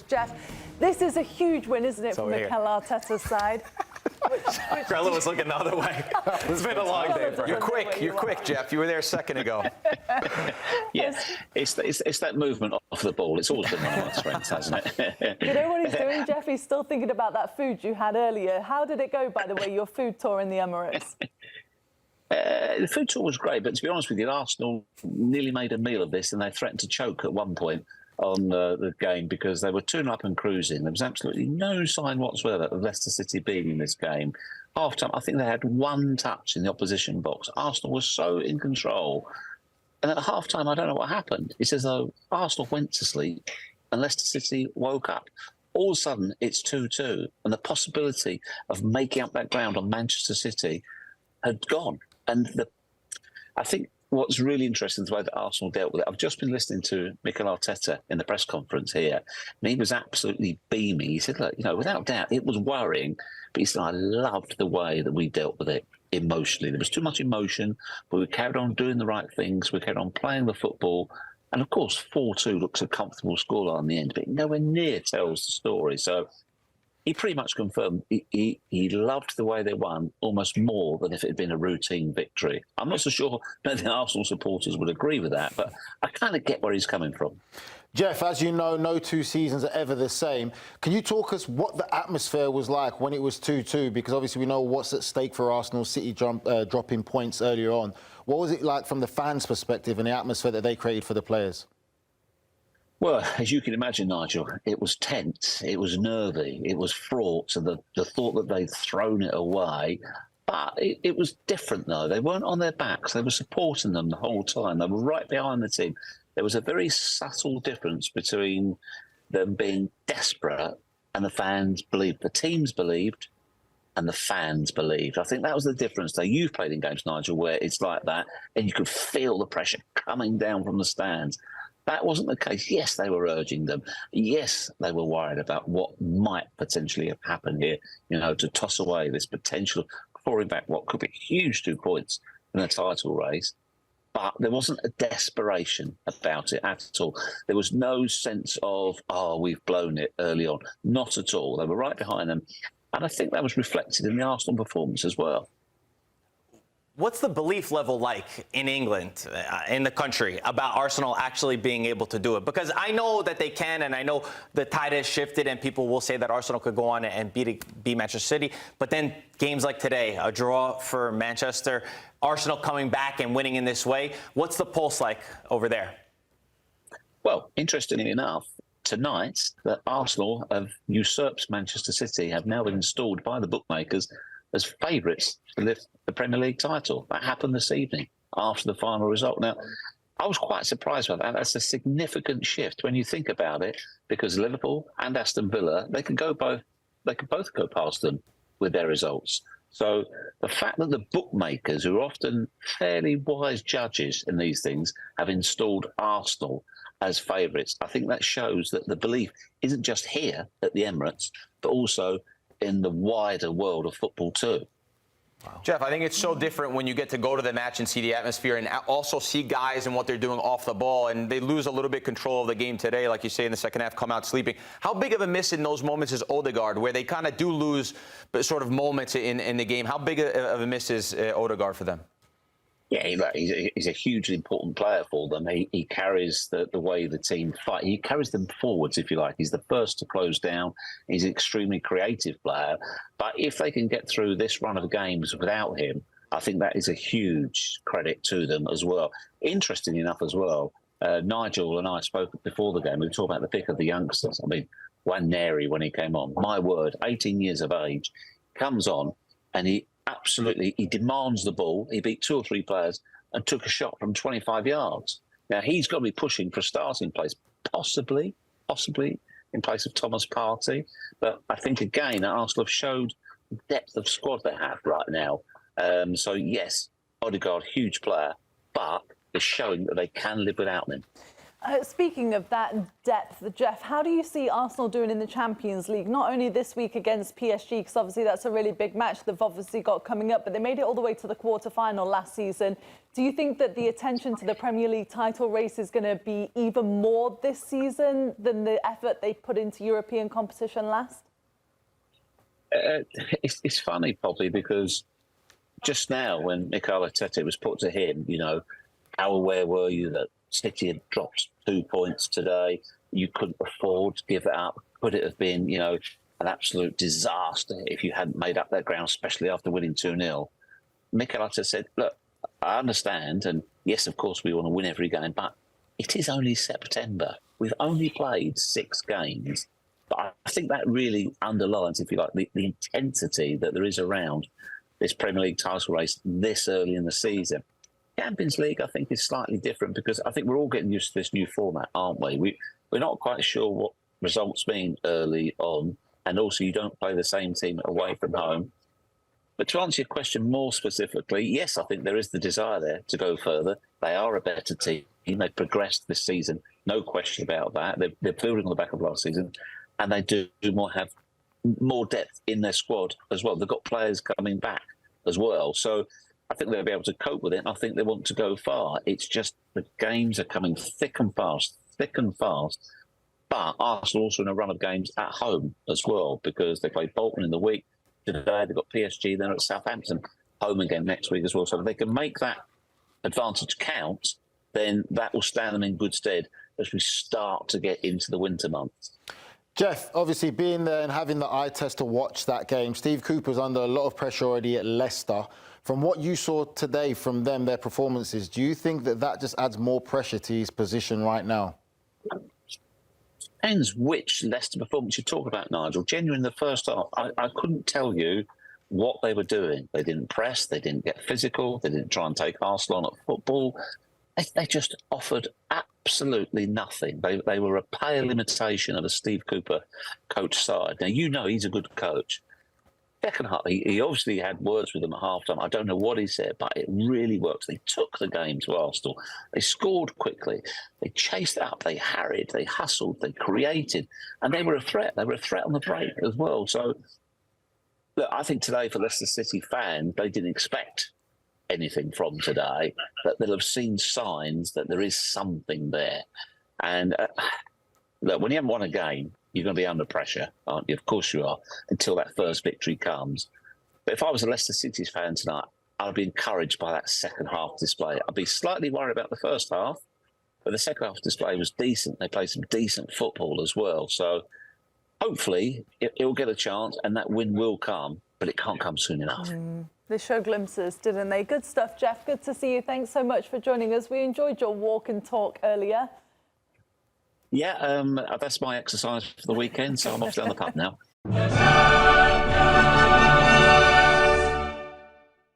Geoff, this is a huge win, isn't it, from Mikel Arteta's side? Grella was looking the other way. It's been a long day for her. You're quick, Geoff. You were there a second ago. Yeah, it's that movement off the ball. It's always been one of my strengths, hasn't it? You know what he's doing, Geoff? He's still thinking about that food you had earlier. How did it go, by the way, your food tour in the Emirates? The food tour was great, but to be honest with you, Arsenal nearly made a meal of this, and they threatened to choke at one point on the game because they were 2-0 up and cruising. There was absolutely no sign whatsoever of Leicester City being in this game. Half-time, I think they had one touch in the opposition box. Arsenal was so in control. And at half-time, I don't know what happened. It's as though Arsenal went to sleep and Leicester City woke up. All of a sudden, it's 2-2, and the possibility of making up that ground on Manchester City had gone. And I think what's really interesting is the way that Arsenal dealt with it. I've just been listening to Mikel Arteta in the press conference here, and he was absolutely beaming. He said, look, you know, without doubt, it was worrying, but he said, I loved the way that we dealt with it emotionally. There was too much emotion, but we carried on doing the right things. We carried on playing the football. And, of course, 4-2 looks a comfortable scoreline in the end, but nowhere near tells the story. So he pretty much confirmed he loved the way they won almost more than if it had been a routine victory. I'm not so sure that the Arsenal supporters would agree with that, but I kind of get where he's coming from. Geoff, as you know, no two seasons are ever the same. Can you talk us what the atmosphere was like when it was 2-2? Because obviously we know what's at stake for Arsenal, City dropping points earlier on. What was it like from the fans' perspective and the atmosphere that they created for the players? Well, as you can imagine, Nigel, it was tense, it was nervy, it was fraught, and the thought that they'd thrown it away. But it was different, though. They weren't on their backs. They were supporting them the whole time. They were right behind the team. There was a very subtle difference between them being desperate and the fans believed. The teams believed and the fans believed. I think that was the difference. Though you've played in games, Nigel, where it's like that, and you could feel the pressure coming down from the stands. That wasn't the case. Yes, they were urging them. Yes, they were worried about what might potentially have happened here, you know, to toss away this potential, clawing back what could be huge 2 points in a title race. But there wasn't a desperation about it at all. There was no sense of, oh, we've blown it early on. Not at all. They were right behind them. And I think that was reflected in the Arsenal performance as well. What's the belief level like in England, in the country, about Arsenal actually being able to do it? Because I know that they can, and I know the tide has shifted, and people will say that Arsenal could go on and beat Manchester City. But then games like today, a draw for Manchester, Arsenal coming back and winning in this way. What's the pulse like over there? Well, interestingly enough, tonight, that Arsenal have usurped Manchester City, have now been installed by the bookmakers as favourites to lift the Premier League title. That happened this evening after the final result. Now, I was quite surprised by that. That's a significant shift when you think about it, because Liverpool and Aston Villa, they could both go past them with their results. So the fact that the bookmakers, who are often fairly wise judges in these things, have installed Arsenal as favourites, I think that shows that the belief isn't just here at the Emirates, but also in the wider world of football too. Wow. Geoff, I think it's so different when you get to go to the match and see the atmosphere and also see guys and what they're doing off the ball, and they lose a little bit control of the game today, like you say, in the second half, come out sleeping. How big of a miss in those moments is Odegaard, where they kind of do lose sort of moments in the game? How big of a miss is Odegaard for them? Yeah, he's a hugely important player for them. He carries the way the team fight. He carries them forwards, if you like. He's the first to close down. He's an extremely creative player. But if they can get through this run of games without him, I think that is a huge credit to them as well. Interesting enough as well, Nigel and I spoke before the game. We were talking about the pick of the youngsters. I mean, Waneri, when he came on, my word, 18 years of age, comes on and he demands the ball. He beat 2 or 3 players and took a shot from 25 yards. Now, he's got to be pushing for a starting place, possibly in place of Thomas Partey. But I think, again, Arsenal have showed the depth of squad they have right now. So, yes, Odegaard, huge player, but they're showing that they can live without him. Speaking of that depth, Geoff, how do you see Arsenal doing in the Champions League? Not only this week against PSG, because obviously that's a really big match they've obviously got coming up, but they made it all the way to the quarter-final last season. Do you think that the attention to the Premier League title race is going to be even more this season than the effort they put into European competition last? It's funny, probably, because just now when Mikel Arteta was put to him, you know, how aware were you that City had dropped 2 points today? You couldn't afford to give it up. Could it have been, you know, an absolute disaster if you hadn't made up that ground, especially after winning 2-0? Mikel Arteta said, look, I understand, and yes, of course, we want to win every game, but it is only September. We've only played 6 games. But I think that really underlines, if you like, the intensity that there is around this Premier League title race this early in the season. Champions League, I think, is slightly different because I think we're all getting used to this new format, aren't we? We're not quite sure what results mean early on, and also you don't play the same team away from home. But to answer your question more specifically, yes, I think there is the desire there to go further. They are a better team. They've progressed this season, no question about that. They're building on the back of last season, and they do have more depth in their squad as well. They've got players coming back as well. So I think they'll be able to cope with it, and I think they want to go far. It's just the games are coming thick and fast. But Arsenal also in a run of games at home as well, because they played Bolton in the week. Today they've got PSG, then at Southampton, home again next week as well. So if they can make that advantage count, then that will stand them in good stead as we start to get into the winter months. Geoff, obviously being there and having the eye test to watch that game, Steve Cooper's under a lot of pressure already at Leicester. From what you saw today from them, their performances, do you think that just adds more pressure to his position right now? Depends which Leicester performance you talk about, Nigel. Genuinely, in the first half, I couldn't tell you what they were doing. They didn't press, they didn't get physical, they didn't try and take Arsenal on at football. They just offered absolutely nothing. They were a pale imitation of a Steve Cooper coach side. Now, you know he's a good coach. Second half, he obviously had words with them at half-time. I don't know what he said, but it really worked. They took the game to Arsenal. They scored quickly. They chased it up. They harried. They hustled. They created. And they were a threat. They were a threat on the break as well. So, look, I think today for Leicester City fans, they didn't expect anything from today, but they'll have seen signs that there is something there. And look, when you haven't won a game, you're going to be under pressure, aren't you? Of course you are, until that first victory comes. But if I was a Leicester City fan tonight, I'd be encouraged by that second half display. I'd be slightly worried about the first half, but the second half display was decent. They played some decent football as well. So hopefully it'll get a chance and that win will come, but it can't come soon enough. They show glimpses, didn't they? Good stuff, Geoff. Good to see you. Thanks so much for joining us. We enjoyed your walk and talk earlier. Yeah, that's my exercise for the weekend, so I'm off down the pub now.